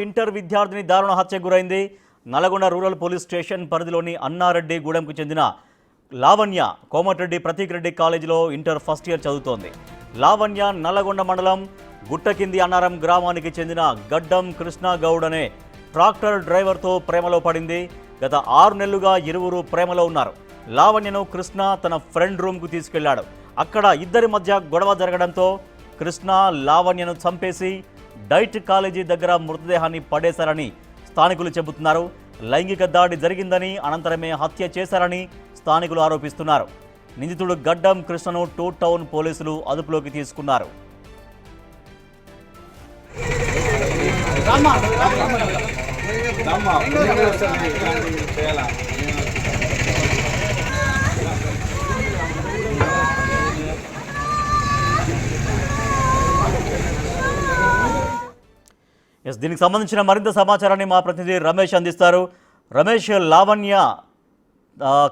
Inter విద్యార్థిని దారుణ హత్య గురైంది. నల్గొండ రూరల్ పోలీస్ స్టేషన్ పరిధిలోని అన్నారెడ్డి గూడెంకు చెందిన లావణ్య కోమటిరెడ్డి ప్రతీక్ రెడ్డి కాలేజీలో ఇంటర్ ఫస్ట్ ఇయర్ చదువుతోంది. లావణ్య నల్గొండ మండలం గుట్టకింది అన్నారం గ్రామానికి చెందిన గడ్డం కృష్ణ గౌడ్ అనే ట్రాక్టర్ డ్రైవర్తో ప్రేమలో పడింది. గత 6 నెలలుగా ఇరువురు ప్రేమలో ఉన్నారు. లావణ్యను కృష్ణ తన ఫ్రెండ్ రూమ్కు తీసుకెళ్లాడు. అక్కడ ఇద్దరి మధ్య గొడవ జరగడంతో కృష్ణ లావణ్యను చంపేసి డైట్ కాలేజీ దగ్గర మృతదేహాన్ని పడేశారని స్థానికులు చెబుతున్నారు. లైంగిక దాడి జరిగిందని, అనంతరమే హత్య చేశారని స్థానికులు ఆరోపిస్తున్నారు. నిందితుడు గడ్డం కృష్ణను 2 టౌన్ పోలీసులు అదుపులోకి తీసుకున్నారు. దీనికి సంబంధించిన మరింత సమాచారాన్ని మా ప్రతినిధి రమేష్ అందిస్తారు. రమేష్, లావణ్య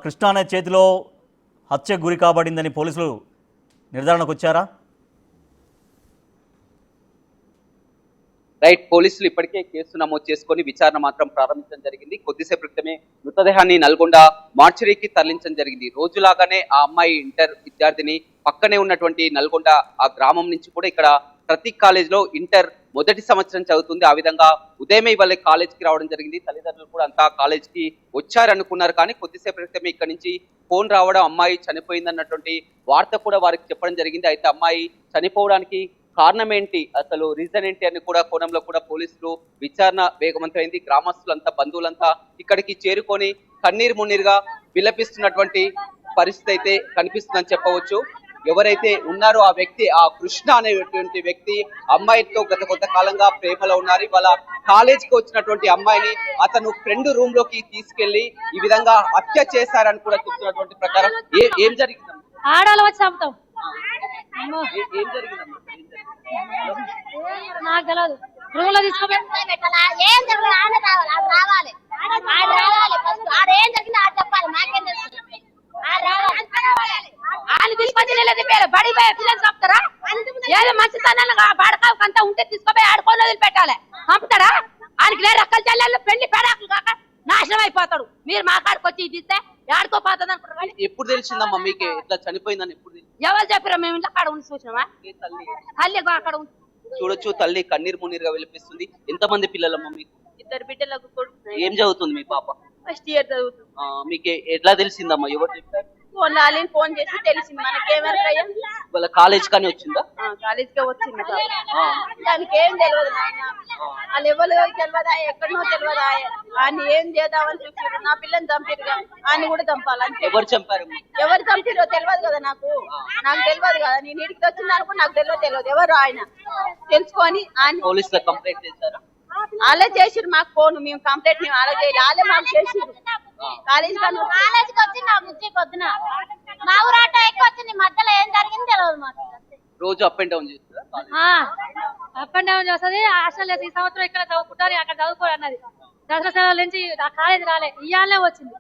కృష్ణ అనే చేతిలో హత్య గురి కాబడిందని పోలీసులు నిర్ధారణకు వచ్చారా? రైట్, పోలీసులు ఇప్పటికే కేసు నమోదు చేసుకొని విచారణ మాత్రం ప్రారంభించడం జరిగింది. కొద్దిసేపు క్రితమే మృతదేహాన్ని నల్గొండ మార్చరీకి తరలించడం జరిగింది. రోజులాగానే ఆ అమ్మాయి ఇంటర్ విద్యార్థిని పక్కనే ఉన్నటువంటి నల్గొండ ఆ గ్రామం నుంచి కూడా ఇక్కడ ప్రతీక్ కాలేజ్ లో ఇంటర్ మొదటి సంవత్సరం చదువుతుంది. ఆ విధంగా ఉదయమే ఇవాళ కాలేజ్కి రావడం జరిగింది. తల్లిదండ్రులు కూడా అంతా కాలేజ్కి వచ్చారనుకున్నారు, కానీ కొద్దిసేపు క్రితమే ఇక్కడ నుంచి ఫోన్ రావడం, అమ్మాయి చనిపోయిందన్నటువంటి వార్త కూడా వారికి చెప్పడం జరిగింది. అయితే అమ్మాయి చనిపోవడానికి కారణం ఏంటి, అసలు రీజన్ ఏంటి అని కూడా కోణంలో కూడా పోలీసులు విచారణ వేగవంతమైంది. గ్రామస్తులంతా, బంధువులంతా ఇక్కడికి చేరుకొని కన్నీరు మున్నీరుగా విలపిస్తున్నటువంటి పరిస్థితి అయితే కనిపిస్తుందని చెప్పవచ్చు. ఎవరైతే ఉన్నారో ఆ వ్యక్తి, ఆ కృష్ణ అనేటువంటి వ్యక్తి అమ్మాయితో గత కొంతకాలంగా ప్రేమలో ఉన్నారు. ఇవాళ కాలేజీకి వచ్చినటువంటి అమ్మాయిని అతను ఫ్రెండ్ రూమ్ లోకి తీసుకెళ్లి ఈ విధంగా హత్య చేశారని కూడా చెప్తున్నటువంటి ప్రకారం ఏం జరిగింది? ఆడాలి వచ్చి చంపుతాం. ఏం జరిగిందమ్మా? నాకు తెలియదు. రూమ్ లో తీసుకోవాలి. ఏం జరిగింది రావాలి, ఏం జరిగింది ఆడ చెప్పాలి. మాకేం తెలుసు? బడి పిల్లలు చంపుతారా? ఏదో మంచి బాడకాంతా ఉంటే తీసుకుపోయి ఆడుకొని వదిలిపెట్టాలి. చంపుతాడా? ఆయనకి లేదు రక్కల చెల్లెళ్ళు పెళ్లి పెడాకులు కాక నాశనం అయిపోతాడు. మీరు మా కాడికి వచ్చి తీస్తే ఆడుకోపోతుంది అనుకుంటారు. ఎప్పుడు తెలిసిందమ్మా మీకు ఇట్లా చనిపోయిందని? ఎప్పుడు ఎవరు చెప్పారా? మేము ఇంట్లో అక్కడ ఉండి చూసినామా? తల్లి అక్కడ చూడొచ్చు, తల్లి కన్నీరు మున్నీరుగా విలిపిస్తుంది. ఎంతమంది పిల్లలమ్మా మీకు? 2 బిడ్డలకు కొడుకు. ఏం చదువుతుంది మీ పాప? ఫస్ట్ ఇయర్ చదువుతుంది. మీకు ఎట్లా తెలిసిందమ్మా? ఎవరు చెప్పారు? ఫోన్ చేసి తెలిసింది. మనకేమరకయ్యా వాళ్ళ కాలేజ్ కానీ వచ్చిందా? కాలేజ్ కే వచ్చింది. దానికి ఏం తెలియదు. వాళ్ళు ఎవరు తెలియదా, ఎక్కడనో తెలియదా. ఆయన ఏం చేద్దామని చూసారు. నా పిల్లని చంపారు, ఆయన కూడా చంపాలని. ఎవరు చంపారు? ఎవరు చంపారో తెలియదు కదా నాకు తెలియదు కదా. నేను ఇంటికి వచ్చింది అనుకో, నాకు తెలియదు ఎవరు ఆయన. తెలుసుకొని ఆయన పోలీసులో కంప్లైంట్ చేశారా? వాళ్ళే చేసిరు మాకు ఫోన్. మేము కంప్లైంట్ వాళ్ళే చేయాలి, వాళ్ళే మాకు చేసిరు. కాలేజీకి వచ్చి నా బుద్ధికి వద్దున మా ఊరు ఆటో ఎక్కువ వచ్చింది. మధ్యలో ఏం జరిగింది తెలియదు మాకు. రోజు అప్ అండ్ డౌన్ చేస్తారా? అప్ అండ్ డౌన్ చేస్తుంది. హాస్టల్ ఈ సంవత్సరం ఇక్కడ చదువుకుంటారు, అక్కడ చదువుకోరు అన్నది. దసరా సెలవుల నుంచి ఆ కాలేజ్ రాలే, ఇయ్యాలే వచ్చింది.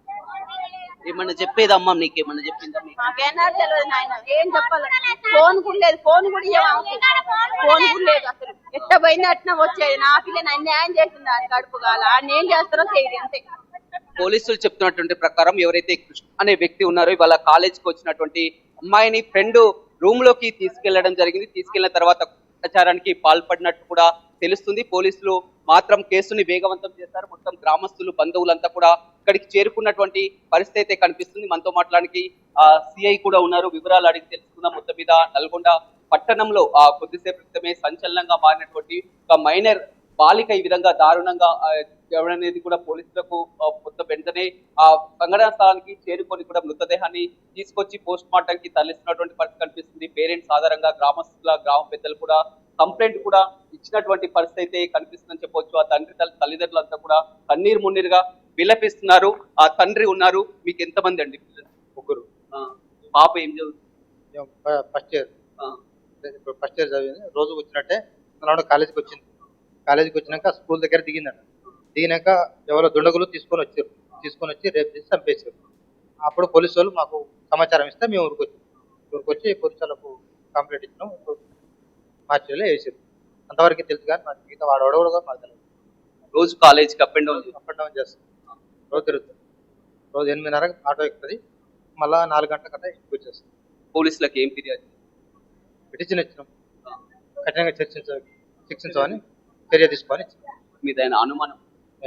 ఏమన్నా చెప్పేదమ్మా? నీకేమన్నా చెప్పిందా? మాకేనాడు తెలియదు నాయన, ఏం చెప్పాలి. ఫోన్ కూడా లేదు, ఫోన్ కూడా లేదు. అసలు ఎట్ట పోయింది అట్లా వచ్చేది. నా పిల్లని అన్యాయం చేసింది. ఆయన కడుపు కాల ఆయన ఏం చేస్తారో తెలియదు అంతే. పోలీసులు చెప్తున్నటువంటి ప్రకారం ఎవరైతే కృష్ణ అనే వ్యక్తి ఉన్నారో ఇవాళ కాలేజ్కి వచ్చినటువంటి అమ్మాయిని ఫ్రెండ్ రూమ్ లోకి తీసుకెళ్లడం జరిగింది. తీసుకెళ్లిన తర్వాత ప్రచారానికి పాల్పడినట్టు కూడా తెలుస్తుంది. పోలీసులు మాత్రం కేసుని వేగవంతం చేశారు. మొత్తం గ్రామస్తులు, బంధువులంతా కూడా ఇక్కడికి చేరుకున్నటువంటి పరిస్థితి అయితే కనిపిస్తుంది. మనతో మాట్లాడానికి సిఐ కూడా ఉన్నారు. వివరాలు అడిగి తెలుసుకుందాం. మొత్తం మీద నల్గొండ పట్టణంలో కొద్దిసేపు క్రితమే సంచలనంగా మారినటువంటి ఒక మైనర్ బాలిక ఈ విధంగా దారుణంగా అనేది కూడా పోలీసులకు మొత్తం వెంటనే ఆ సంఘటనా స్థలానికి చేరుకొని కూడా మృతదేహాన్ని తీసుకొచ్చి పోస్ట్ మార్టం కి తరలిస్తున్నటువంటి పరిస్థితి కనిపిస్తుంది. పేరెంట్స్ ఆధారంగా గ్రామ పెద్దలు కూడా కంప్లైంట్ కూడా ఇచ్చినటువంటి పరిస్థితి అయితే కనిపిస్తుందని చెప్పవచ్చు. ఆ తల్లిదండ్రులంతా కూడా కన్నీరు మున్నీరుగా విలపిస్తున్నారు. ఆ తండ్రి ఉన్నారు. మీకు ఎంతమంది అండి పిల్లలు? 1. పాప ఏం చదువుతుంది? ఫస్ట్ ఇయర్ చదివింది. రోజు వచ్చినట్టే కాలేజీకి వచ్చింది. కాలేజీకి వచ్చినాక స్కూల్ దగ్గర దిగినాక ఎవరో దుండగులు తీసుకొని వచ్చి రేపు చేసి చంపేశారు. అప్పుడు పోలీసు వాళ్ళు మాకు సమాచారం ఇస్తే మేము ఊరికి పోలీసు వాళ్ళకు కంప్లైంట్ ఇచ్చినాం. మార్చిలో వేసారు. అంతవరకు తెలుసు కానీ మిగతా వాడు కూడా మాకు తెలియదు. రోజు కాలేజీకి up and down up and down చేస్తుంది. రోజు తిరుగుతుంది. రోజు 8:30 ఆటో ఎక్కుతుంది. మళ్ళా 4 గంటలకల్లా ఇంటికి వచ్చేస్తుంది. పోలీసులకు ఏం ఫిర్యాదు? పిటిషన్ ఇచ్చినాం. కఠినంగా శిక్షించమని చర్య తీసుకొని ఇచ్చినాం. మీదైన అనుమానం?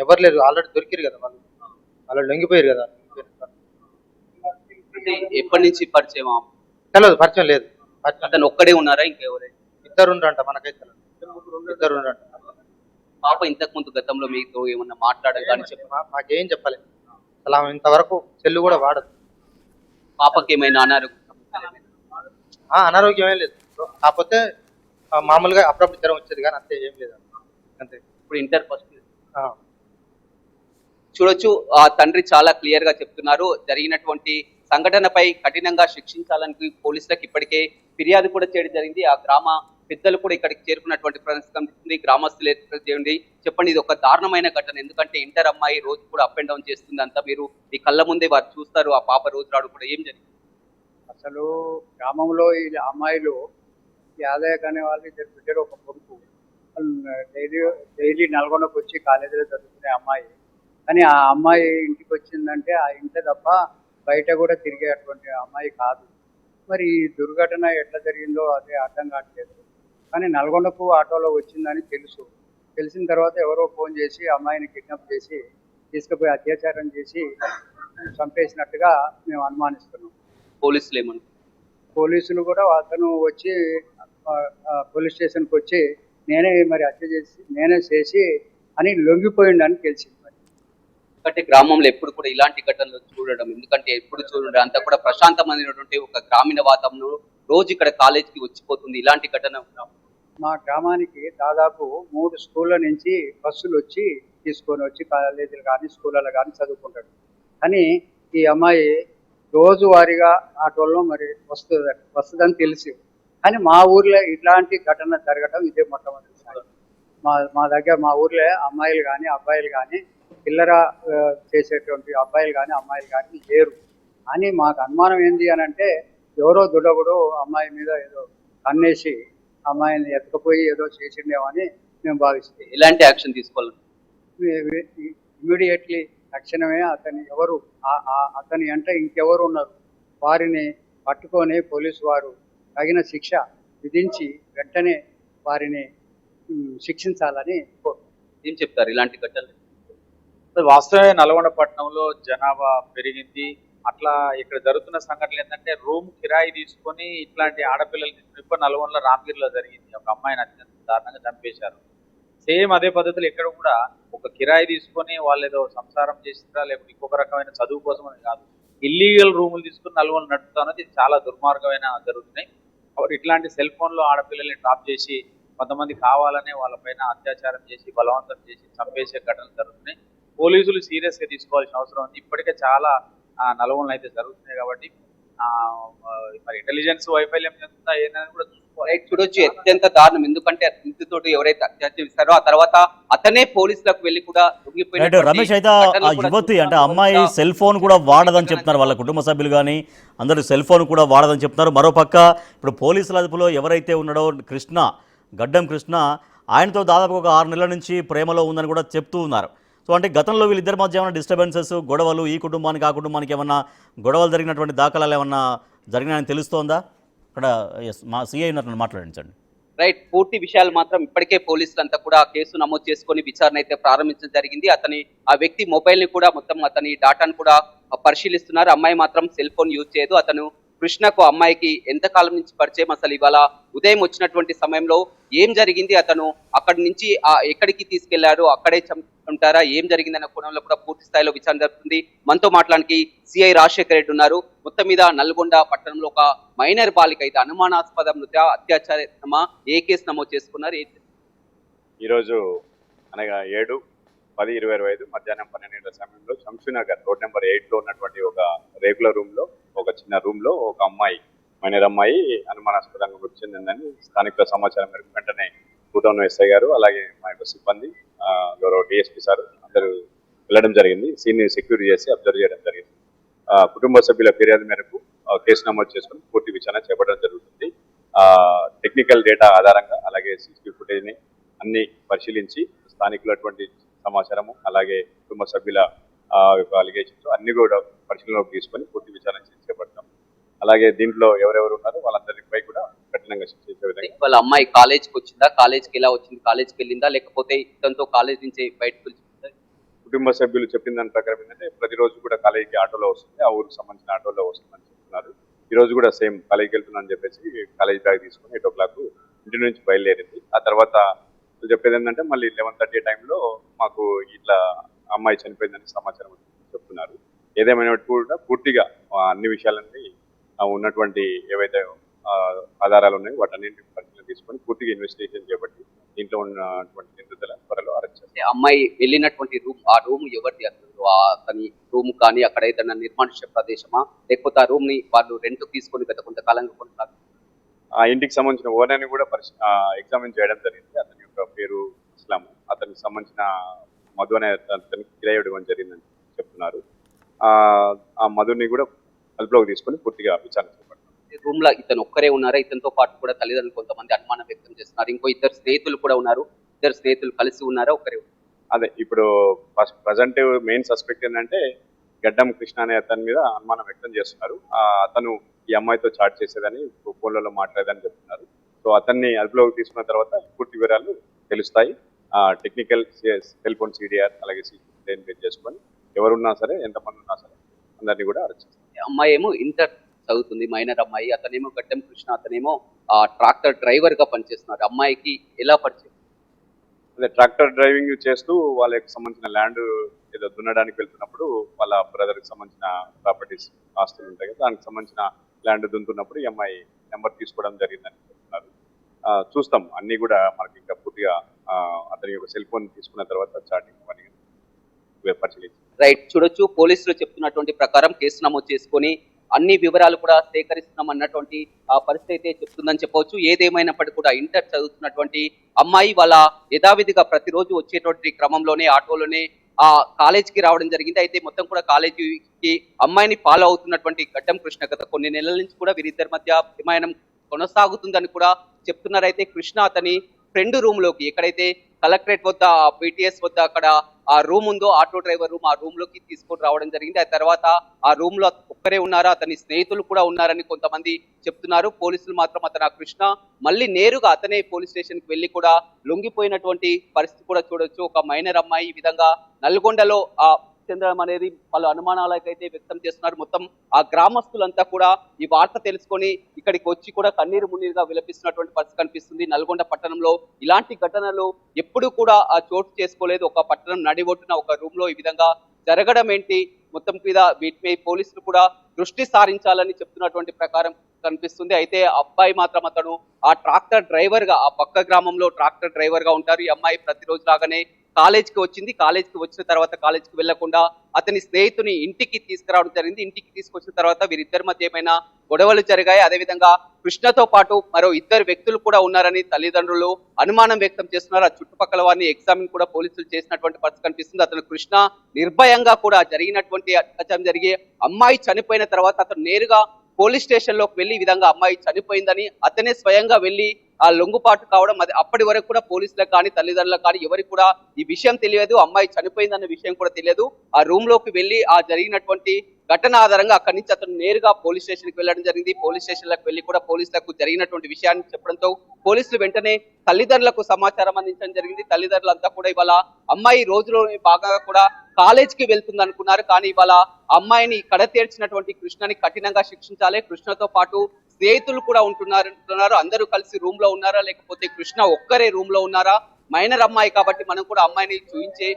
ఎవరు లేరు, ఆల్రెడీ దొరికిరు కదా వాళ్ళు లొంగిపోయారు కదా. అంటే ఎప్పటి నుంచి పరిచయం? తెలియదు, పరిచయం లేదు. అతను ఒక్కడే ఉన్నారా ఇంకెవరైనా? ఇద్దరు ఉండంట, మనకైతే తెలియదు. ఇద్దరు ఉండంట. పాప ఇంతకు ముందు గతంలో మీతో ఏమన్నా మాట్లాడగానే మాకేం చెప్పలేదు అసలు. ఆమె ఇంతవరకు సెల్లు కూడా వాడదు. పాపకి ఏమైనా అనారోగ్యం? అనారోగ్యం ఏం లేదు, కాకపోతే మామూలుగా అప్పుడప్పుడు జ్వరం వచ్చేది కానీ అంతే, ఏం లేదు అంతే. ఇప్పుడు ఇంటర్ ఫస్ట్ ఇయర్. చూడొచ్చు, ఆ తండ్రి చాలా క్లియర్ గా చెప్తున్నారు. జరిగినటువంటి సంఘటనపై కఠినంగా శిక్షించాలని పోలీసులకు ఇప్పటికే ఫిర్యాదు కూడా చేయడం జరిగింది. ఆ గ్రామ పెద్దలు కూడా ఇక్కడికి చేరుకున్నటువంటి పరిస్థితి కనిపిస్తుంది. గ్రామస్తులు చేయండి, చెప్పండి, ఇది ఒక దారుణమైన ఘటన. ఎందుకంటే ఇంటర్ అమ్మాయి రోజు కూడా అప్ అండ్ డౌన్ చేస్తుంది. అంతా మీరు ఈ కళ్ళ ముందే వారు చూస్తారు. ఆ పాప రోజు రాడు కూడా ఏం జరిగింది? అసలు గ్రామంలో ఈ అమ్మాయిలు యాదయ్య అనే వాళ్ళు ఇద్దరు బిడ్డలు, ఒక కొడుకు. డైలీ నల్గొండకు వచ్చి కాలేజీలో చదువుకునే అమ్మాయి. కానీ ఆ అమ్మాయి ఇంటికి వచ్చిందంటే ఆ ఇంట్లో తప్ప బయట కూడా తిరిగేటువంటి అమ్మాయి కాదు. మరి ఈ దుర్ఘటన ఎట్లా జరిగిందో అదే అర్థం కావట్లేదు. కానీ నల్గొండకు ఆటోలో వచ్చిందని తెలిసిన తర్వాత ఎవరో ఫోన్ చేసి అమ్మాయిని కిడ్నాప్ చేసి తీసుకుపోయి అత్యాచారం చేసి చంపేసినట్టుగా మేము అనుమానిస్తున్నాం. పోలీసులు ఏమన్నా? పోలీసులు కూడా అతను వచ్చి పోలీస్ స్టేషన్కి వచ్చి నేనే హత్య చేసి అని లొంగిపోయిండని తెలిసింది. ఎందుకంటే గ్రామంలో ఎప్పుడు కూడా ఇలాంటి ఘటనలు చూడడం, ఎందుకంటే ఎప్పుడు చూడడం అంతా కూడా ప్రశాంతమైనటువంటి ఒక గ్రామీణ వాతావరణంలో రోజు ఇక్కడ కాలేజీకి వచ్చిపోతుంది. ఇలాంటి ఘటన మా గ్రామానికి దాదాపు 3 స్కూళ్ళ నుంచి బస్సులు వచ్చి తీసుకొని వచ్చి కాలేజీలు కానీ స్కూళ్ళలో కానీ చదువుకుంటాడు. కానీ ఈ అమ్మాయి రోజువారీగా ఆటోల్లో వస్తుందని తెలిసి, కానీ మా ఊర్లో ఇట్లాంటి ఘటన జరగడం ఇదే మొట్టమొదటిసారి. మా ఊర్లో అమ్మాయిలు కానీ అబ్బాయిలు కానీ పిల్లర చేసేటువంటి అబ్బాయిలు కానీ అమ్మాయిలు కానీ లేరు అని మాకు అనుమానం. ఏంది అని అంటే ఎవరో దుడగుడు అమ్మాయి మీద ఏదో కన్నేసి అమ్మాయిని ఎత్తుకుపోయి ఏదో చేసిండేమని మేము భావిస్తాం. ఎలాంటి యాక్షన్ తీసుకోవాలి? ఇమీడియట్లీ తక్షణమే అతని అంటే ఇంకెవరు ఉన్నారు వారిని పట్టుకొని పోలీసు వారు తగిన శిక్ష విధించి వెంటనే వారిని శిక్షించాలని కోరుతున్నాం. ఏం చెప్తారు ఇలాంటి ఘటనలు? వాస్తవమే నల్గొండ పట్టణంలో జనాభా పెరిగింది. అట్లా ఇక్కడ జరుగుతున్న సంఘటనలు ఏంటంటే రూమ్ కిరాయి తీసుకొని ఇట్లాంటి ఆడపిల్లలు తీసుకుని ఇప్పుడు నల్గొండలో రామగిరిలో జరిగింది. ఒక అమ్మాయిని అత్యంత దారుణంగా చంపేశారు. సేమ్ అదే పద్ధతిలో ఇక్కడ కూడా ఒక కిరాయి తీసుకొని వాళ్ళు ఏదో సంసారం చేసినా లేకపోతే ఇంకొక రకమైన చదువు కోసం అని కాదు, ఇల్లీగల్ రూములు తీసుకుని నల్గొండ నడుపుతా ఉన్నది చాలా దుర్మార్గమైన జరుగుతున్నాయి. కాబట్టి ఇట్లాంటి సెల్ ఫోన్లో ఆడపిల్లల్ని డ్రాప్ చేసి కొంతమంది కావాలనే వాళ్ళపైన అత్యాచారం చేసి బలవంతం చేసి చంపేసే ఘటనలు జరుగుతున్నాయి. పోలీసులు సీరియస్ గా తీసుకోవాల్సిన అవసరం ఉంది. ఇప్పటికే చాలా నల్గొండలు అయితే జరుగుతున్నాయి. కాబట్టి మరి ఇంటెలిజెన్స్ వైఫల్యం చెందుతా ఏంటని కూడా చూడొచ్చు. అత్యంత దారుణం, ఎందుకంటే ఇంటితోటి ఎవరైతే అత్యాచారం చేస్తారో ఆ తర్వాత అతనే పోలీసులకు వెళ్ళి కూడా రమేష్ అయితే ఆ యువతి అంటే అమ్మాయి సెల్ ఫోన్ కూడా వాడదని చెప్తున్నారు వాళ్ళ కుటుంబ సభ్యులు కానీ అందరూ సెల్ ఫోన్ కూడా వాడదని చెప్తున్నారు. మరోపక్క ఇప్పుడు పోలీసుల అదుపులో ఎవరైతే ఉన్నాడో గడ్డం కృష్ణ, ఆయనతో దాదాపు ఒక 6 నెలల నుంచి ప్రేమలో ఉందని కూడా చెప్తూ ఉన్నారు. సో అంటే గతంలో వీళ్ళిద్దరి మధ్య ఏమైనా డిస్టర్బెన్సెస్, గొడవలు, ఈ కుటుంబానికి ఆ కుటుంబానికి ఏమన్నా గొడవలు జరిగినటువంటి దాఖలాలు ఏమన్నా జరిగినాయని తెలుస్తోందా? అక్కడ మా సిఐ మాట్లాడించండి. రైట్, పూర్తి విషయాలు మాత్రం ఇప్పటికే పోలీసులు అంతా కూడా కేసు నమోదు చేసుకొని విచారణ అయితే ప్రారంభించడం జరిగింది. ఆ వ్యక్తి మొబైల్ ని కూడా మొత్తం అతని డాటాను కూడా పరిశీలిస్తున్నారు. అమ్మాయి మాత్రం సెల్ ఫోన్ యూజ్ చేయదు. అతను కృష్ణకు అమ్మాయికి ఎంతకాలం నుంచి పరిచయం, అసలు ఇవాళ ఉదయం వచ్చినటువంటి సమయంలో ఏం జరిగింది, అతను అక్కడి నుంచి ఎక్కడికి తీసుకెళ్లారు, అక్కడే ఉంటారా, ఏం జరిగిందన్న కోణంలో కూడా పూర్తి స్థాయిలో విచారణ జరుగుతుంది. మనతో మాట్లాడానికి సిఐ రాజశేఖర రెడ్డి ఉన్నారు. మొత్తం మీద నల్గొండ పట్టణంలో ఒక మైనర్ బాలిక అయితే అనుమానాస్పద అత్యాచారమా, ఏ కేసు నమోదు చేసుకున్నారు? ఈరోజు అనగా 7/10/2025 మధ్యాహ్నం 12 గంటల సమయంలో శంషునగర్ రోడ్ నెంబర్ 8 లో ఉన్నటువంటి ఒక రేకుల రూమ్ లో, ఒక చిన్న రూమ్ లో ఒక అమ్మాయి, మైనర్ అమ్మాయి అనుమానాస్పదంగా మృతి చెందిందని స్థానికుల సమాచారం మేరకు వెంటనే 2 ఎస్ఐ గారు అలాగే మా యొక్క సిబ్బంది, గౌరవ డిఎస్పీ సార్ అందరూ వెళ్ళడం జరిగింది. సీన్ సెక్యూర్ చేసి అబ్జర్వ్ చేయడం జరిగింది. కుటుంబ సభ్యుల ఫిర్యాదు మేరకు కేసు నమోదు చేసుకుని పూర్తి విచారణ చేపట్టడం జరుగుతుంది. టెక్నికల్ డేటా ఆధారంగా అలాగే CCTV ఫుటేజ్ ని అన్ని పరిశీలించి స్థానికులటువంటి సమాచారము, అలాగే కుటుంబ సభ్యుల యొక్క అలిగేషన్స్ అన్ని కూడా పరిశీలనలోకి తీసుకొని పూర్తి విచారణ చేపడతాం. అలాగే దీంట్లో ఎవరెవరు ఉన్నారో వాళ్ళందరిపై కూడా కఠినంగా శిక్షించే విధంగా. వాళ్ళ అమ్మాయి కాలేజ్కి వచ్చిందా, కాలేజ్కి ఎలా వచ్చింది, కాలేజ్కి వెళ్ళిందా, లేకపోతే ఇతనితో కాలేజ్ నుంచి బయటకు వచ్చిందా? కుటుంబ సభ్యులు చెప్పిన దాని ప్రకారం ఏంటంటే ప్రతిరోజు కూడా కాలేజీకి ఆటోలో వస్తుంది, ఆ ఊరికి సంబంధించిన ఆటోలో వస్తుందని చెప్తున్నారు. ఈ రోజు కూడా సేమ్ కాలేజీకి వెళ్తున్నానని చెప్పేసి కాలేజ్ బ్యాగ్ తీసుకుని 8 o'clock ఇంటి నుంచి బయలుదేరింది. ఆ తర్వాత చెప్పేది ఏంటంటే మళ్ళీ 11:30 టైంలో మాకు ఇట్లా అమ్మాయి చనిపోయిందని సమాచారం చెప్తున్నారు. ఏదేమైనట్టు కూడా పూర్తిగా అన్ని విషయాలన్నీ ఉన్నటువంటి ఏవైతే ఆధారాలు ఉన్నాయో వాటన్నింటిని పరిశీలన తీసుకొని పూర్తిగా ఇన్వెస్టిగేషన్ చేపట్టి దీంట్లో ఉన్నటువంటి నిందితుల త్వరలో అరెస్ట్ చేస్తారు. అమ్మాయి వెళ్ళినటువంటి రూమ్, ఆ రూమ్ ఎవరిది? అతని రూమ్ కానీ అక్కడ ఏదైనా నిర్మానుష్య ప్రదేశమా, లేకపోతే ఆ రూమ్ ని వాళ్ళు రెంట్ తీసుకొని గత కొంతకాలంగా కొనసాగుతుంది? ఆ ఇంటికి సంబంధించిన ఓనర్ని కూడా ఎగ్జామిన్ చేయడం జరిగింది. అతని యొక్క పేరు ఇస్లాం. అతనికి సంబంధించిన మధు అనే అతనికి కిరాయి ఇవ్వడం జరిగిందని చెప్తున్నారు. ఆ మధుని కూడా అదుపులోకి తీసుకొని పూర్తిగా విచారణ చేపడతారు. రూమ్ లో ఇతను ఒక్కరే ఉన్నారా? ఇతనితో పాటు కూడా తల్లిదండ్రులు కొంతమంది అనుమానం వ్యక్తం చేస్తున్నారు. ఇంకో 2 స్నేహితులు కూడా ఉన్నారు. 2 స్నేహితులు కలిసి ఉన్నారా, ఒక్కరే? అదే ఇప్పుడు ప్రజెంట్ మెయిన్ సస్పెక్ట్ ఏంటంటే గడ్డం కృష్ణ అనే అతని మీద అనుమానం వ్యక్తం చేస్తున్నారు. అతను ఈ అమ్మాయితో చాట్ చేసేదని, ఫోన్లలో మాట్లాడేదని చెప్తున్నారు. సో అతన్ని అదుపులోకి తీసుకున్న తర్వాత పూర్తి వివరాలు తెలుస్తాయి. టెక్నికల్ సెల్ ఫోన్ CDR అలాగే CCTV చేసుకొని ఎవరున్నా సరే, ఎంతమంది ఉన్నా సరే అందరినీ కూడా అరెస్ట్ చేస్తారు. అమ్మాయి ఏమో ఇంటర్ చదువుతుంది, మైనర్ అమ్మాయి. అతనేమో గడ్డం కృష్ణ, అతనేమో ట్రాక్టర్ డ్రైవర్ గా పనిచేస్తున్నారు. అమ్మాయికి ఎలా పరిచయం? అదే ట్రాక్టర్ డ్రైవింగ్ చేస్తూ వాళ్ళకి సంబంధించిన ల్యాండ్ ఏదో దున్నడానికి వెళ్తున్నప్పుడు వాళ్ళ బ్రదర్కి సంబంధించిన ప్రాపర్టీస్, ఆస్తులు ఉంటాయి కదా, దానికి సంబంధించిన ల్యాండ్ దున్నుతున్నప్పుడు ఈ అమ్మాయి నెంబర్ తీసుకోవడం జరిగిందని చెప్తున్నారు. చూస్తాం అన్ని కూడా మనకి ఇంకా పూర్తిగా అతని యొక్క సెల్ ఫోన్ తీసుకున్న తర్వాత చాటింగ్ పని పరిశీలించారు. రైట్, చూడొచ్చు పోలీసులు చెప్తున్నటువంటి ప్రకారం కేసు నమోదు చేసుకొని అన్ని వివరాలు కూడా సేకరిస్తున్నాం అన్నటువంటి పరిస్థితి అయితే చెప్తుందని చెప్పవచ్చు. ఏదేమైనప్పటికీ కూడా ఇంటర్ చదువుతున్నటువంటి అమ్మాయి వాళ్ళ యథావిధిగా ప్రతిరోజు వచ్చేటువంటి క్రమంలోనే ఆటోలోనే కాలేజీకి రావడం జరిగింది. అయితే మొత్తం కూడా కాలేజీకి అమ్మాయిని ఫాలో అవుతున్నటువంటి గడ్డం కృష్ణ గత కొన్ని నెలల నుంచి కూడా వీరిద్దరి మధ్య విమానం కొనసాగుతుందని కూడా చెప్తున్నారు. అయితే కృష్ణ అతని ఫ్రెండ్ రూమ్ లోకి, ఎక్కడైతే కలెక్టరేట్ వద్ద PTS వద్ద అక్కడ ఆ రూమ్ ఉందో, ఆటో డ్రైవర్ రూమ్, ఆ రూమ్ లోకి తీసుకొని రావడం జరిగింది. ఆ తర్వాత ఆ రూమ్ లో ఒక్కరే ఉన్నారా, అతని స్నేహితులు కూడా ఉన్నారని కొంతమంది చెప్తున్నారు. పోలీసులు మాత్రం అతను కృష్ణ మళ్ళీ నేరుగా అతనే పోలీస్ స్టేషన్ కి వెళ్లి కూడా లొంగిపోయినటువంటి పరిస్థితి కూడా చూడొచ్చు. ఒక మైనర్ అమ్మాయి ఈ విధంగా నల్గొండలో చెందడం అనేది పలు అనుమానాలకైతే వ్యక్తం చేస్తున్నారు. మొత్తం ఆ గ్రామస్తులంతా కూడా ఈ వార్త తెలుసుకొని ఇక్కడికి వచ్చి కూడా కన్నీరు మున్నీరుగా విలపిస్తున్నటువంటి పరిస్థితి కనిపిస్తుంది. నల్గొండ పట్టణంలో ఇలాంటి ఘటనలు ఎప్పుడు కూడా చోటు చేసుకోలేదు. ఒక పట్టణం నడిబొట్టున ఒక రూమ్ లో ఈ విధంగా జరగడం ఏంటి? మొత్తం మీద వీటిపై పోలీసులు కూడా దృష్టి సారించాలని చెప్తున్నటువంటి ప్రకారం కనిపిస్తుంది. అయితే అబ్బాయి మాత్రం అతను ఆ ట్రాక్టర్ డ్రైవర్ గా, ఆ పక్క గ్రామంలో ట్రాక్టర్ డ్రైవర్ గా ఉంటారు. ఈ అమ్మాయి ప్రతిరోజు లాగానే కాలేజ్కి వచ్చింది. కాలేజ్కి వచ్చిన తర్వాత కాలేజ్కి వెళ్లకుండా అతని స్నేహితుని ఇంటికి తీసుకురావడం జరిగింది. ఇంటికి తీసుకొచ్చిన తర్వాత వీరిద్దరి మధ్య ఏమైనా గొడవలు జరిగాయి. అదేవిధంగా కృష్ణతో పాటు మరో 2 వ్యక్తులు కూడా ఉన్నారని తల్లిదండ్రులు అనుమానం వ్యక్తం చేస్తున్నారు. ఆ చుట్టుపక్కల వారిని ఎగ్జామిన్ కూడా పోలీసులు చేసినటువంటి పరిస్థితి కనిపిస్తుంది. అతను కృష్ణ నిర్భయంగా కూడా జరిగినటువంటి అత్యాచారం జరిగి అమ్మాయి చనిపోయిన తర్వాత అతను నేరుగా పోలీస్ స్టేషన్ లోకి వెళ్లి ఈ విధంగా అమ్మాయి చనిపోయిందని అతనే స్వయంగా వెళ్లి లొంగుపాటు కావడం, అది అప్పటి వరకు కూడా పోలీసులకు కానీ తల్లిదండ్రులకు కానీ ఎవరికి కూడా ఈ విషయం తెలియదు. అమ్మాయి చనిపోయిందన్న విషయం కూడా తెలియదు. ఆ రూమ్ లోకి వెళ్లి జరిగినటువంటి ఘటన ఆధారంగా అక్కడి నుంచి అతను నేరుగా పోలీస్ స్టేషన్ కి వెళ్ళడం జరిగింది. పోలీస్ స్టేషన్ లకు వెళ్లి కూడా పోలీసులకు జరిగినటువంటి విషయాన్ని చెప్పడంతో పోలీసులు వెంటనే తల్లిదండ్రులకు సమాచారం అందించడం జరిగింది. తల్లిదండ్రులంతా కూడా ఇవాళ అమ్మాయి రోజులో భాగంగా కూడా కాలేజీకి వెళ్తుంది అనుకున్నారు. కానీ ఇవాళ అమ్మాయిని కడతేర్చినటువంటి కృష్ణని కఠినంగా శిక్షించాలి. కృష్ణతో పాటు స్నేహితులు కూడా ఉంటున్నారు. అందరూ కలిసి రూమ్ లో ఉన్నారా, లేకపోతే కృష్ణ ఒక్కరే రూమ్ లో ఉన్నారా? మైనర్ అమ్మాయి కాబట్టి మనం కూడా అమ్మాయిని చూపించే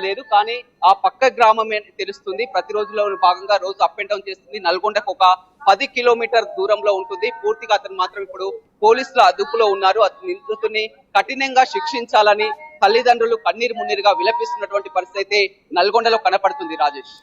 లేదు. కానీ ఆ పక్క గ్రామం తెలుస్తుంది. ప్రతిరోజులో భాగంగా రోజు అప్ అండ్ డౌన్ చేస్తుంది. నల్గొండకు ఒక 10 కిలోమీటర్ దూరంలో ఉంటుంది. పూర్తిగా అతను మాత్రం ఇప్పుడు పోలీసుల అదుపులో ఉన్నారు. అతని నిందితుడిని కఠినంగా శిక్షించాలని తల్లిదండ్రులు కన్నీరు మున్నీరుగా విలపిస్తున్నటువంటి పరిస్థితి అయితే నల్గొండలో కనపడుతుంది. రాజేష్.